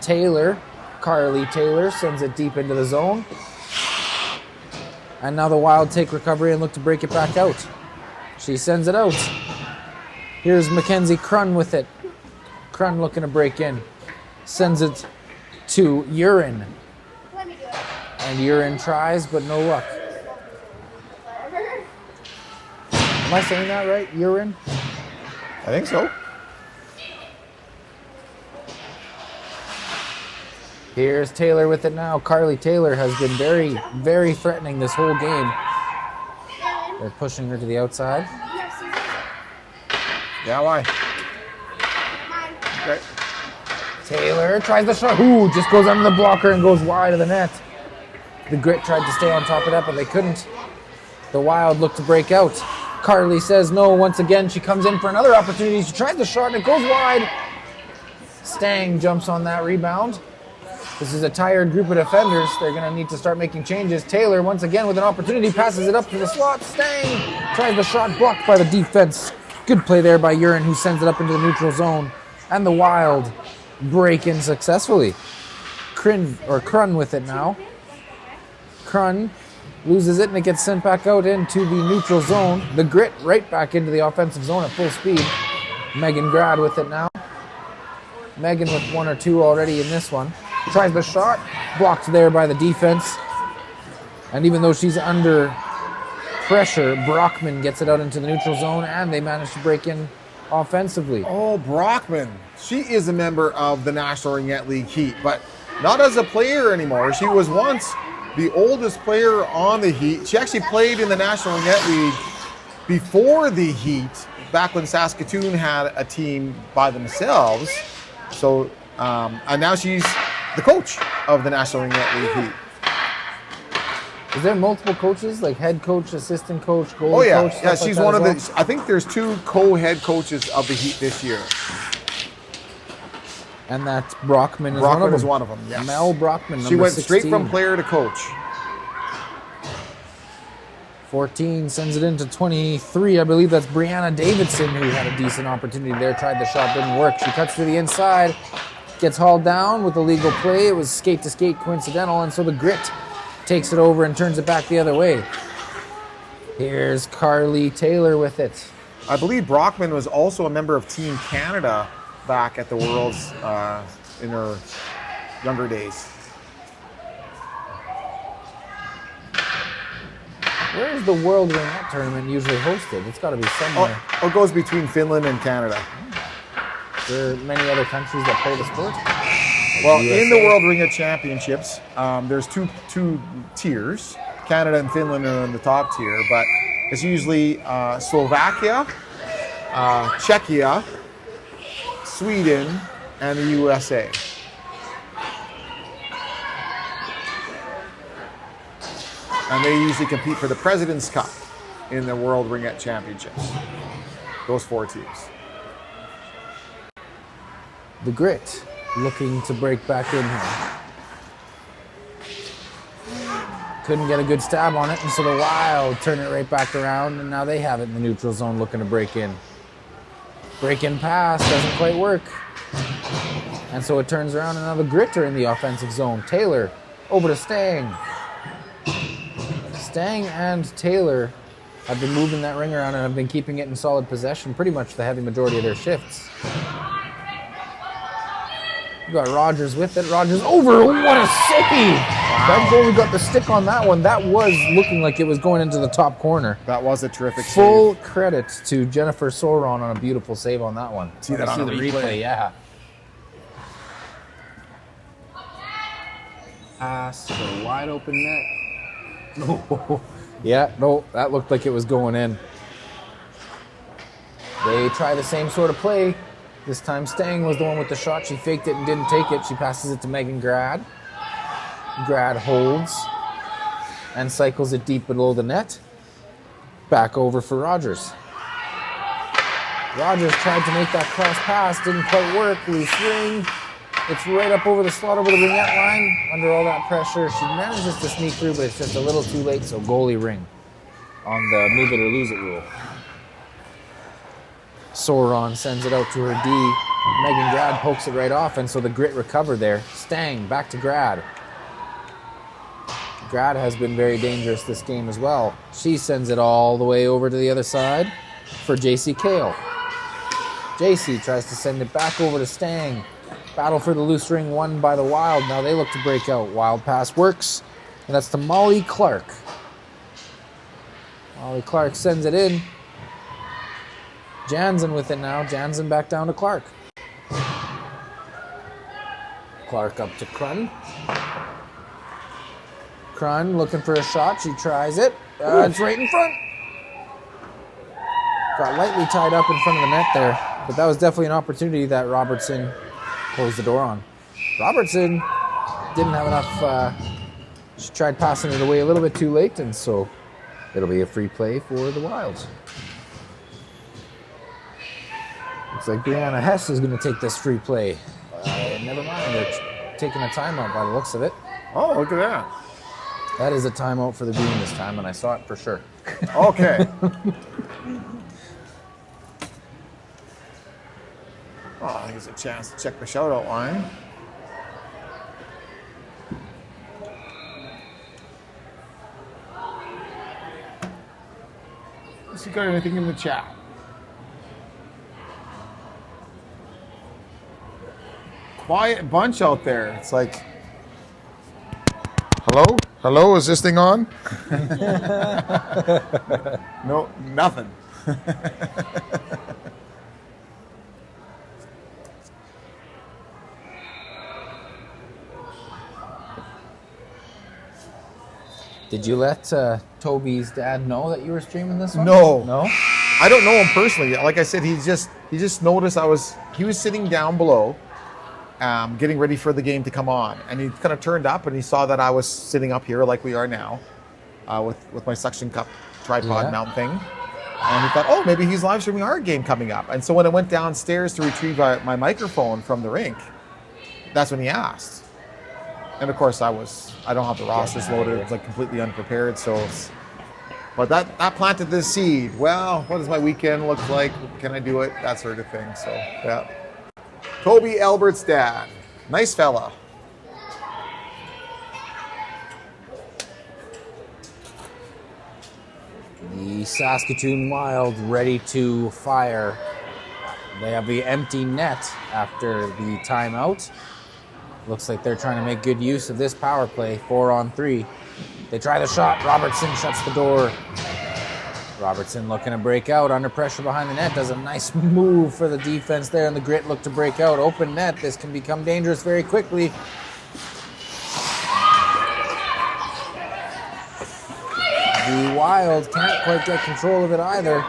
Taylor, Carly Taylor, sends it deep into the zone. And now the Wild take recovery and look to break it back out. She sends it out. Here's Mackenzie Crun with it. Crun looking to break in. Sends it to Urine. And Urine tries, but no luck. Am I saying that right? Urine? I think so. Here's Taylor with it now. Carly Taylor has been very, very threatening this whole game. They're pushing her to the outside. Yeah, why? Okay. Taylor tries the shot. Ooh, just goes under the blocker and goes wide of the net. The Grit tried to stay on top of that, but they couldn't. The Wild look to break out. Carly says no once again. She comes in for another opportunity. She tries the shot and it goes wide. Stang jumps on that rebound. This is a tired group of defenders. They're going to need to start making changes. Taylor, once again, with an opportunity, passes it up to the slot. Stang tries the shot, blocked by the defense. Good play there by Urine, who sends it up into the neutral zone. And the Wild break in successfully. Crun with it now. Crun loses it, and it gets sent back out into the neutral zone. The Grit right back into the offensive zone at full speed. Megan Grad with it now. Megan with one or two already in this one. Tries the shot, blocked there by the defense. And even though she's under pressure, Brockman gets it out into the neutral zone, and they manage to break in offensively. Oh, Brockman. She is a member of the National Ringette League Heat, but not as a player anymore. She was once the oldest player on the Heat. She actually played in the National Ringette League before the Heat, back when Saskatoon had a team by themselves. So, and now she's the coach of the National Ringette League Heat. Is there multiple coaches, like head coach, assistant coach, goalie Oh yeah, coach? yeah. stuff She's like one that of as the. I think there's 2 co-head coaches of the Heat this year. well? And that's Brockman is Brockman one of them. is one of them. Yes. Mel Brockman, She number went 16. straight from player to coach. 14 sends it into 23. I believe that's Brianna Davidson, who had a decent opportunity there. Tried the shot, didn't work. She cuts to the inside, gets hauled down with a legal play. It was skate to skate coincidental, and so the Grit takes it over and turns it back the other way. Here's Carly Taylor with it. I believe Brockman was also a member of Team Canada back at the Worlds in her younger days. Where is the World Ringette Tournament usually hosted? It's got to be somewhere. Oh, it goes between Finland and Canada. There are many other countries that play the sport. Well, USA. in the World Ringette Championships, there's two tiers. Canada and Finland are in the top tier, but it's usually Slovakia, Czechia, Sweden, and the USA. And they usually compete for the President's Cup in the World Ringette Championships. Those 4 teams. The Grit looking to break back in here. Couldn't get a good stab on it, and so the Wild turn it right back around, and now they have it in the neutral zone looking to break in. Break in pass doesn't quite work. And so it turns around, and now the Grit are in the offensive zone. Taylor over to Stang. Stang and Taylor have been moving that ring around and have been keeping it in solid possession pretty much the heavy majority of their shifts. You got Rogers with it. Rogers over. What a save! Wow. That goalie got the stick on that one. That was looking like it was going into the top corner. That was a terrific Full save. credit to Jennifer Sauron on a beautiful save on that one. See that on the the replay. Yeah. Pass for wide open net. No. Yeah, no, that looked like it was going in. They try the same sort of play. This time Stang was the one with the shot. She faked it and didn't take it. She passes it to Megan Grad. Grad holds and cycles it deep below the net. Back over for Rogers. Rogers tried to make that cross pass, didn't quite work. Loose ring. It's right up over the slot, over the ringette line. Under all that pressure, she manages to sneak through, but it's just a little too late, so goalie ring on the move it or lose it rule. Sauron sends it out to her D. Megan Grad pokes it right off, and so the Grit recover there. Stang back to Grad. Grad has been very dangerous this game as well. She sends it all the way over to the other side for JC Kale. JC tries to send it back over to Stang. Battle for the loose ring won by the Wild. Now they look to break out. Wild pass works, and that's to Molly Clark. Molly Clark sends it in. Jansen with it now. Jansen back down to Clark. Clark up to Crun. Crun looking for a shot. She tries it. It's right in front. Got lightly tied up in front of the net there, but that was definitely an opportunity that Robertson closed the door on. Robertson didn't have enough. She tried passing it away a little bit too late, and so it'll be a free play for the Wilds. Looks like Brianna Hess is going to take this free play. Never mind, they're taking a timeout by the looks of it. Oh, look at that. That is a timeout for the Green this time, and I saw it for sure. Okay. Oh, I think it's a chance to check the shoutout line. Has he got anything in the chat? Quiet bunch out there. It's like, hello? Hello, is this thing on? No, nothing. Did you let Toby's dad know that you were streaming this one? No. No? I don't know him personally. Like I said, he just noticed he was sitting down below, getting ready for the game to come on, and he kind of turned up and he saw that I was sitting up here like we are now, with my suction cup tripod mount thing, and he thought, oh, maybe he's live streaming our game coming up. And so when I went downstairs to retrieve my microphone from the rink, that's when he asked. And of course, I don't have the rosters loaded. It's like completely unprepared. So, but that planted this seed. Well, what does my weekend look like? Can I do it? That sort of thing. So, yeah. Toby Albert's dad, nice fella. The Saskatoon Wild ready to fire. They have the empty net after the timeout. Looks like they're trying to make good use of this power play, 4-on-3. They try the shot. Robertson shuts the door. Robertson looking to break out under pressure behind the net. Does a nice move for the defense there, and the Grit look to break out. Open net. This can become dangerous very quickly. The Wild can't quite get control of it either.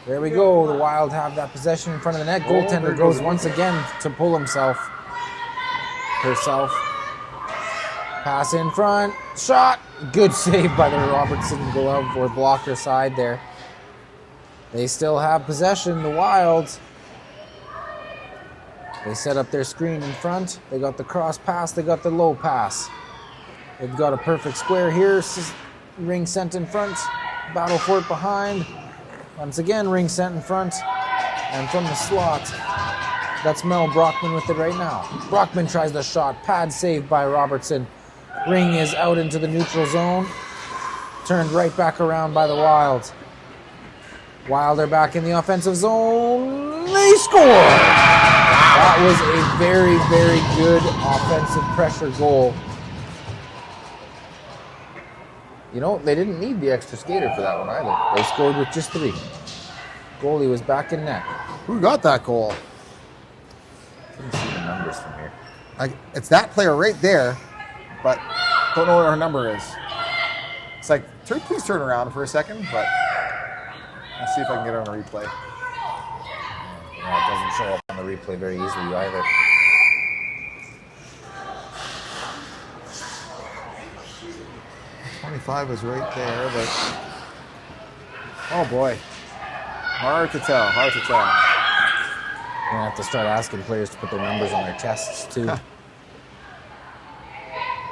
There we go. The Wild have that possession in front of the net. Goaltender goes once again to pull herself. Pass in front. Shot. Good save by the Robertson go out for blocker side there. They still have possession, the Wild. They set up their screen in front. They got the cross pass. They got the low pass. They've got a perfect square here. Ring sent in front. Battle for it behind. Once again, ring sent in front. And from the slot, that's Mel Brockman with it right now. Brockman tries the shot. Pad saved by Robertson. Ring is out into the neutral zone. Turned right back around by the Wild. Wild are back in the offensive zone. They score! That was a very, very good offensive pressure goal. You know, they didn't need the extra skater for that one either. They scored with just 3. Goalie was back in net. Who got that goal? Couldn't see the numbers from here. It's that player right there, but don't know what her number is. It's like, please turn around for a second, but let's see if I can get it on a replay. Yeah, it doesn't show up on the replay very easily either. .25 is right there, but oh boy, hard to tell. We're gonna have to start asking players to put their numbers on their chests too.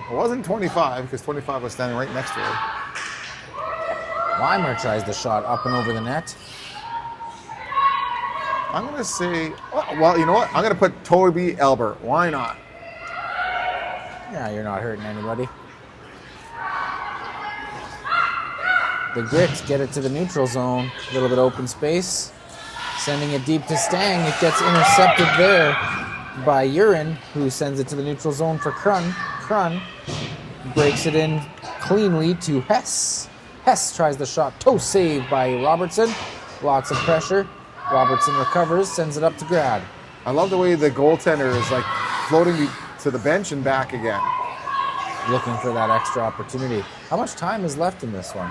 It wasn't 25 because 25 was standing right next to her. Weimer tries the shot up and over the net. I'm gonna say, well, you know what? I'm gonna put Toby Albert. Why not? Yeah, you're not hurting anybody. The Grits get it to the neutral zone. A little bit open space. Sending it deep to Stang. It gets intercepted there by Urin, who sends it to the neutral zone for Krun. Krun breaks it in cleanly to Hess. Hess tries the shot. Toe save by Robertson. Lots of pressure. Robertson recovers, sends it up to Grad. I love the way the goaltender is like floating to the bench and back again. Looking for that extra opportunity. How much time is left in this one?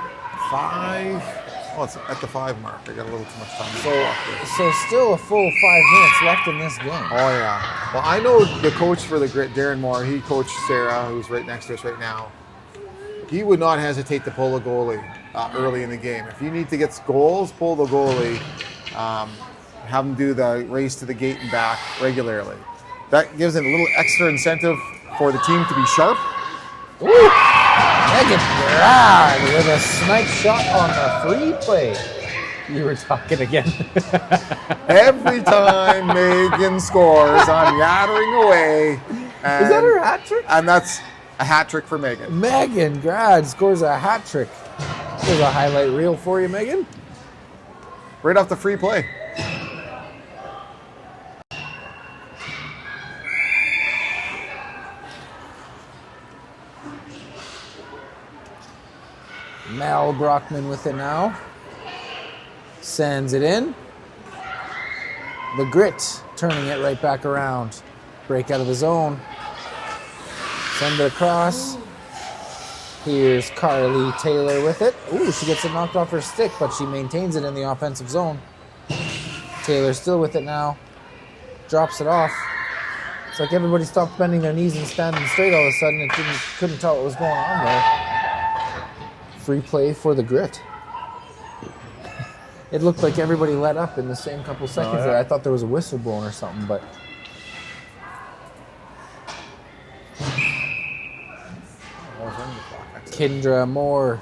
5. Well, it's at the 5 mark. I got a little too much time. So still a full 5 minutes left in this game. Oh, yeah. Well, I know the coach for the Grit, Darren Moore, he coached Sarah, who's right next to us right now. He would not hesitate to pull a goalie early in the game. If you need to get goals, pull the goalie. Have them do the race to the gate and back regularly. That gives it a little extra incentive for the team to be sharp. Ooh! Megan Grad with a snipe shot on the free play. You were talking again. Every time Megan scores, I'm yattering away. Is that her hat trick? And that's a hat trick for Megan. Megan Grad scores a hat trick. There's a highlight reel for you, Megan. Right off the free play. Mal Brockman with it now. Sends it in. The Grit turning it right back around. Break out of the zone. Send it across. Here's Carly Taylor with it. Ooh, she gets it knocked off her stick, but she maintains it in the offensive zone. Taylor still with it now. Drops it off. It's like everybody stopped bending their knees and standing straight all of a sudden. It couldn't tell what was going on there. Free play for the Grit. It looked like everybody let up in the same couple seconds there. I thought there was a whistle blown or something, but... Kendra Moore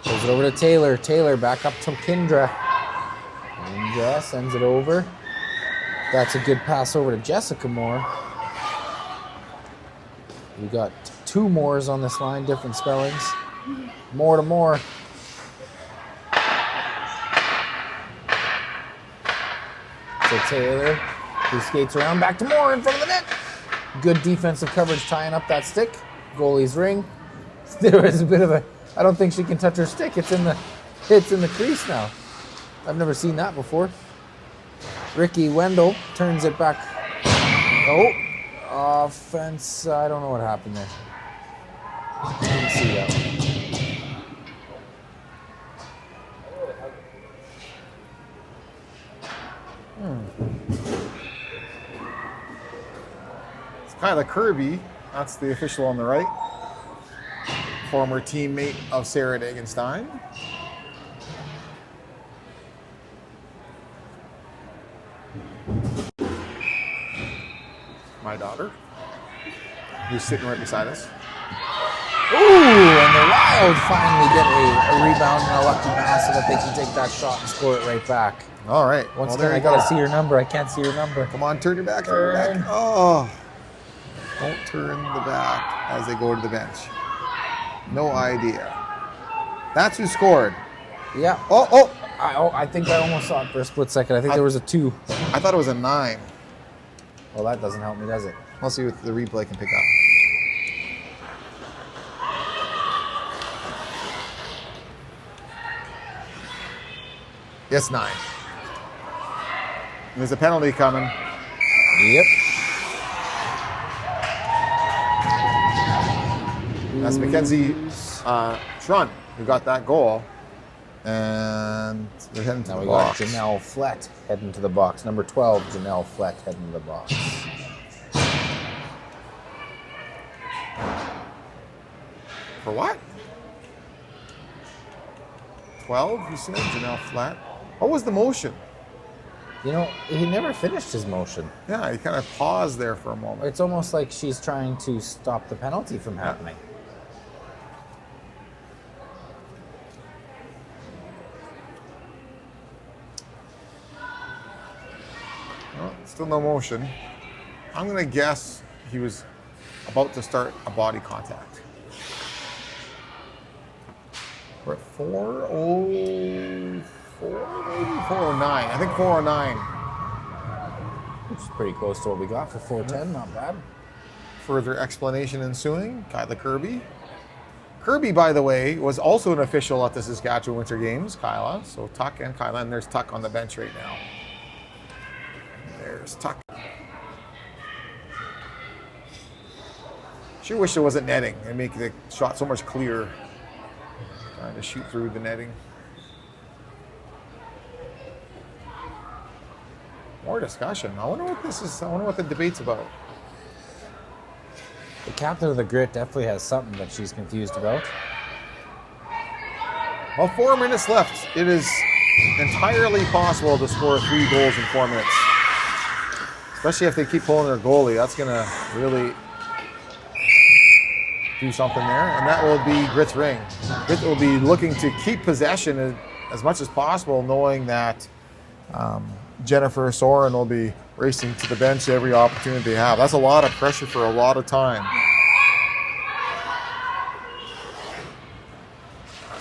goes it over to Taylor. Taylor back up to Kendra. Kendra sends it over. That's a good pass over to Jessica Moore. We got 2 Moores on this line, different spellings. Moore to Moore. So Taylor, who skates around back to Moore in front of the net. Good defensive coverage tying up that stick. Goalie's ring. There was a bit of a, I don't think she can touch her stick. It's in the crease now. I've never seen that before. Ricky Wendell turns it back. Oh, offense. I don't know what happened there. Didn't see that one. It's Kyla Kirby. That's the official on the right. Former teammate of Sarah Dagenstein. My daughter, who's sitting right beside us. Ooh, and the Wild finally get a rebound and a lucky pass so that they can take that shot and score it right back. All right. Once again, I gotta see your number. I can't see your number. Come on, turn your back, turn your back. Oh, don't turn the back as they go to the bench. No idea. That's who scored. Yeah. Oh. I think I almost saw it for a split second. I think there was a 2. I thought it was a 9. Well, that doesn't help me, does it? We'll see what the replay can pick up. Yes, 9. There's a penalty coming. Yep. That's Mackenzie Schrun who got that goal. And they're heading to now the we box. got Janelle Flett heading to the box. Number 12, Janelle Flett heading to the box. For what? 12, you said? Janelle Flett. What was the motion? You know, he never finished his motion. Yeah, he kind of paused there for a moment. It's almost like she's trying to stop the penalty from happening. Well, still no motion. I'm going to guess he was about to start a body contact. We're at 4:04, maybe 4:09. I think 4:09. Which is pretty close to what we got for 4:10. Not bad. Further explanation ensuing. Kyla Kirby. Kirby, by the way, was also an official at the Saskatchewan Winter Games. Kyla. So Tuck and Kyla. And there's Tuck on the bench right now. There's Tuck. Sure wish there wasn't netting. It'd make the shot so much clearer. Trying to shoot through the netting. More discussion. I wonder what this is. I wonder what the debate's about. The captain of the Grit definitely has something that she's confused about. Well, 4 minutes left. It is entirely possible to score 3 goals in 4 minutes. Especially if they keep pulling their goalie. That's going to really do something there. And that will be Grit's ring. Grit will be looking to keep possession as much as possible, knowing that Jennifer Soren will be racing to the bench every opportunity they have. That's a lot of pressure for a lot of time.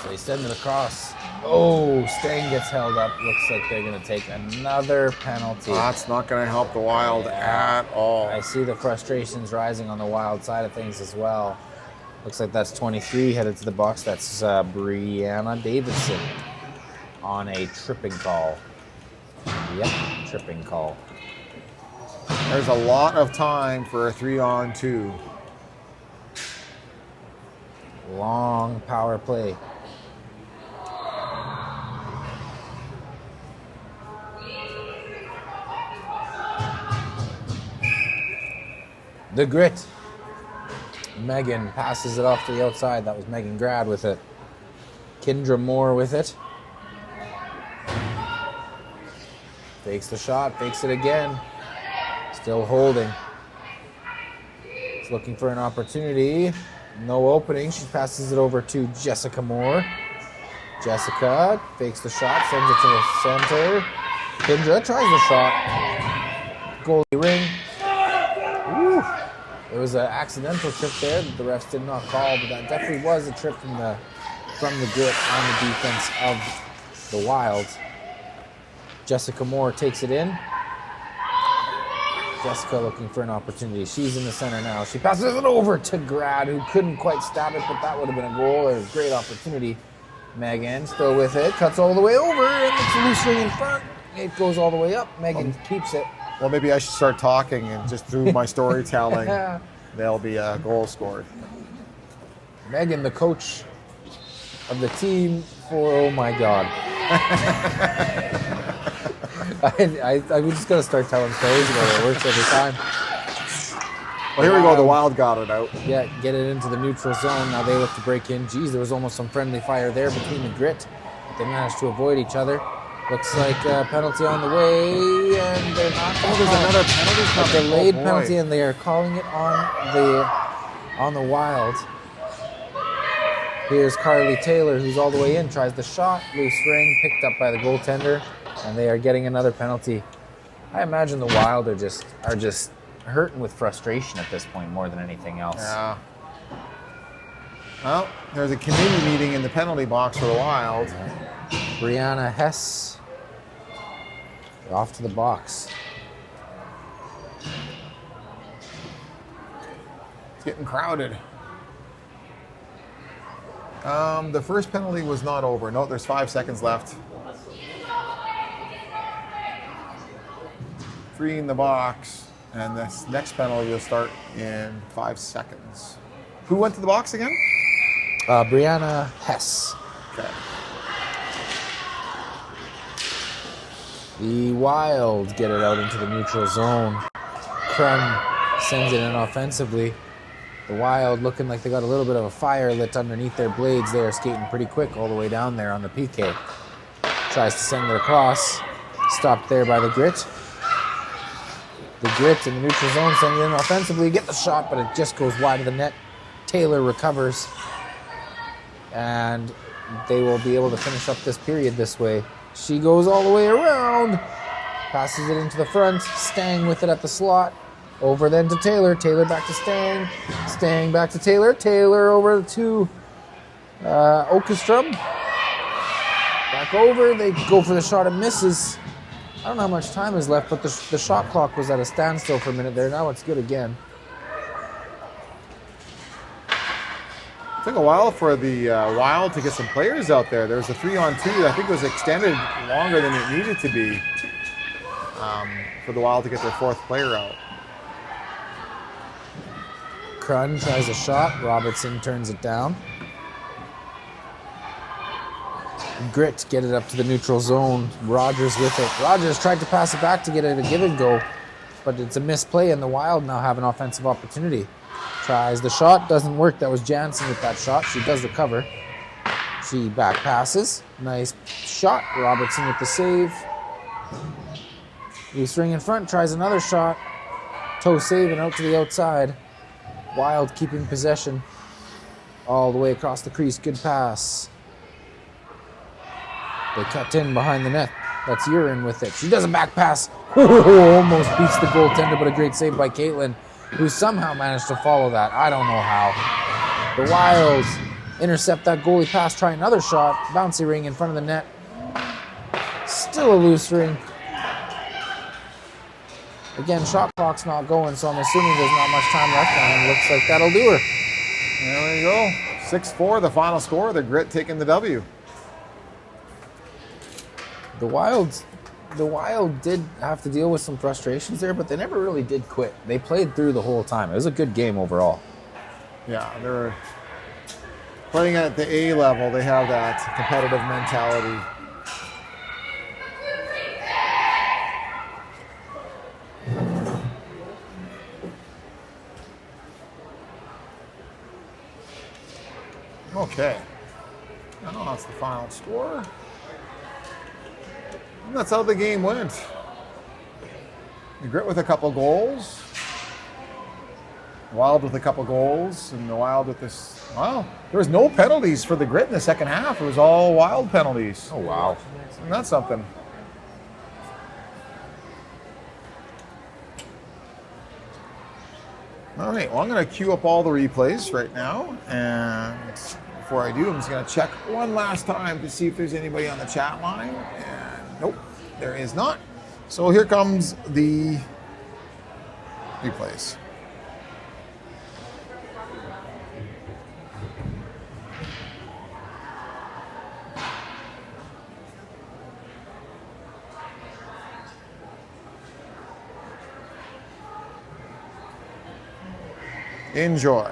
So they send it across. Oh, Stang gets held up. Looks like they're going to take another penalty. That's not going to help the Wild at all. I see the frustrations rising on the Wild side of things as well. Looks like that's 23 headed to the box. That's Brianna Davidson on a tripping call. Yep, tripping call. There's a lot of time for a 3-on-2. Long power play. The Grit. Megan passes it off to the outside. That was Megan Grad with it. Kendra Moore with it. Fakes the shot, fakes it again. Still holding. It's looking for an opportunity. No opening. She passes it over to Jessica Moore. Jessica fakes the shot, sends it to the center. Kendra tries the shot. Goalie ring. Woo. There was an accidental trip there that the refs did not call, but that definitely was a trip from the Grit on the defense of the Wild. Jessica Moore takes it in. Jessica looking for an opportunity. She's in the center now. She passes it over to Grad, who couldn't quite stab it, but that would have been a goal. It was a great opportunity. Megan still with it, cuts all the way over, and it's a loose ring in front. It goes all the way up. Megan keeps it. Well, maybe I should start talking, and just through my storytelling, there'll be a goal scored. Megan, the coach of the team for, oh my God. We just got to start telling stories about it. It works every time. Well, here we go. The Wild got it out. Yeah, get it into the neutral zone. Now they look to break in. Geez, there was almost some friendly fire there between the Grit. They managed to avoid each other. Looks like a penalty on the way, and they're not. Oh, there's another penalty coming. A delayed Oh, boy. penalty, and they are calling it on the Wild. Here's Carly Taylor, who's all the way in, tries the shot, loose ring, picked up by the goaltender, and they are getting another penalty. I imagine the Wild are just hurting with frustration at this point more than anything else. Yeah. Well, there's a committee meeting in the penalty box for the Wild. Brianna Hess off to the box. It's getting crowded. The first penalty was not over. No, there's 5 seconds left. 3 in the box, and this next penalty will start in 5 seconds. Who went to the box again? Brianna Hess. Okay. The Wild get it out into the neutral zone. Crum sends it in offensively. The Wild looking like they got a little bit of a fire lit underneath their blades. They are skating pretty quick all the way down there on the PK. Tries to send it across. Stopped there by the Grit. The Grit in the neutral zone sends it in offensively. Get the shot, but it just goes wide of the net. Taylor recovers. And they will be able to finish up this period this way. She goes all the way around. Passes it into the front. Stang with it at the slot. Over then to Taylor. Taylor back to Stang. Stang back to Taylor. Taylor over to Okestrom. Back over. They go for the shot and misses. I don't know how much time is left, but the shot clock was at a standstill for a minute there. Now it's good again. It took a while for the Wild to get some players out there. There was a 3-on-2. I think it was extended longer than it needed to be for the Wild to get their 4th player out. Crun tries a shot. Robertson turns it down. Grit get it up to the neutral zone. Rogers with it. Rogers tried to pass it back to get it a give and go, but it's a misplay, and the Wild now have an offensive opportunity. Tries the shot, doesn't work. That was Jansen with that shot. She does recover. She back passes. Nice shot. Robertson with the save. Loose ring in front, tries another shot. Toe save and out to the outside. Wild keeping possession all the way across the crease. Good pass. They cut in behind the net. That's Urin with it. She does a back pass. Almost beats the goaltender, but a great save by Caitlin, who somehow managed to follow that. I don't know how. The Wild intercept that goalie pass, try another shot. Bouncy ring in front of the net. Still a loose ring. Again, shot clock's not going, so I'm assuming there's not much time left, and it looks like that'll do her. There we go. 6-4, the final score. The Grit taking the W. The Wild did have to deal with some frustrations there, but they never really did quit. They played through the whole time. It was a good game overall. Yeah, they're Playing at the A level, they have that competitive mentality. Okay. Now that's the final score. And that's how the game went. The Grit with a couple goals. Wild with a couple goals. And the Wild with this. Wow. There was no penalties for the Grit in the second half. It was all Wild penalties. Oh, wow. And that's something. All right. Well, I'm going to queue up all the replays right now. And before I do, I'm just going to check one last time to see if there's anybody on the chat line. And nope, there is not. So here comes the replays. Enjoy.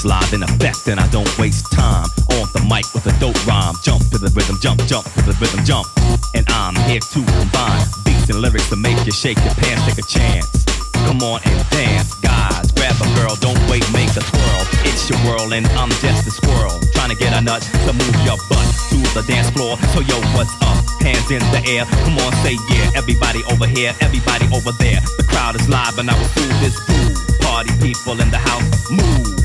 Live in effect and I don't waste time on the mic with a dope rhyme. Jump to the rhythm, jump to the rhythm, jump. And I'm here to combine beats and lyrics to make you shake your pants, take a chance. Come on and dance, guys, grab a girl, don't wait, make a twirl. It's your world and I'm just a squirrel, trying to get a nut to move your butt to the dance floor. So yo, what's up? Hands in the air, come on, say yeah. Everybody over here, everybody over there. The crowd is live and I will do this groove. Party people in the house, move.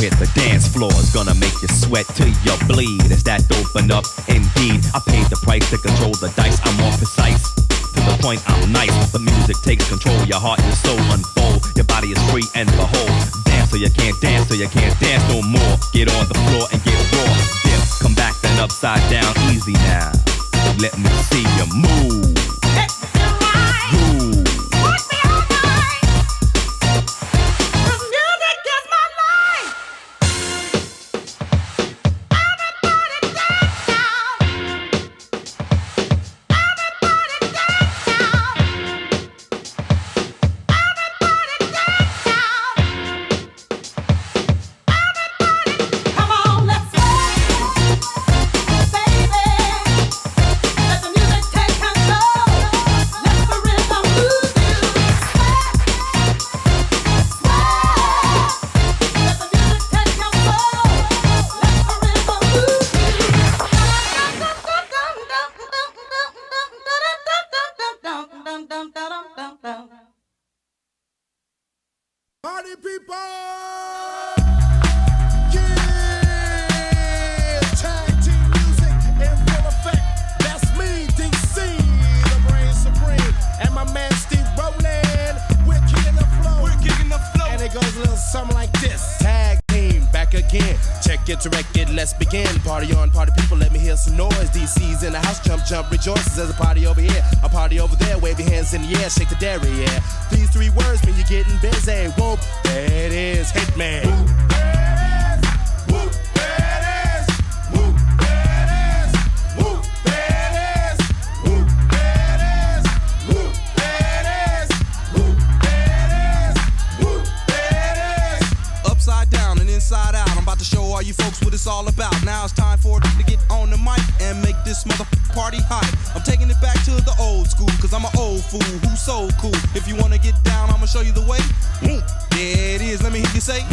Hit the dance floor, it's gonna make you sweat till you bleed. Is that open up? Indeed, I paid the price to control the dice. I'm more precise, to the point I'm nice. The music takes control, your heart and soul unfold. Your body is free and behold. Dance so you can't dance, so you can't dance no more. Get on the floor and get raw. Dip, come back then upside down, easy now. Let me see you move. Let me ride. Move. Watch me all night. The music is my life. Everybody dance now. Everybody dance now. Everybody dance now. Everybody, come on, let's go, baby. Let Check it to wreck it, let's begin. Party on, party people, let me hear some noise. DC's in the house, jump, jump, rejoices. There's a party over here, a party over there. Wave your hands in the air, shake the dairy, yeah. These three words mean you're getting busy. Whoop, there it is, hit me. Whoop, there it is. Whoop, there it is. Whoop, there it is. Whoop, there it is. Whoop, there it is. Whoop, there it is. Whoop, there it is. Whoop, there it is. Upside down and inside out, I'm about to show all you folks what it's all about. Now it's time for it to get on the mic and make this party hot. I'm taking it back to the old school, cause I'm an old fool who's so cool. If you wanna get down, I'ma show you the way. There it is, let me hear you say.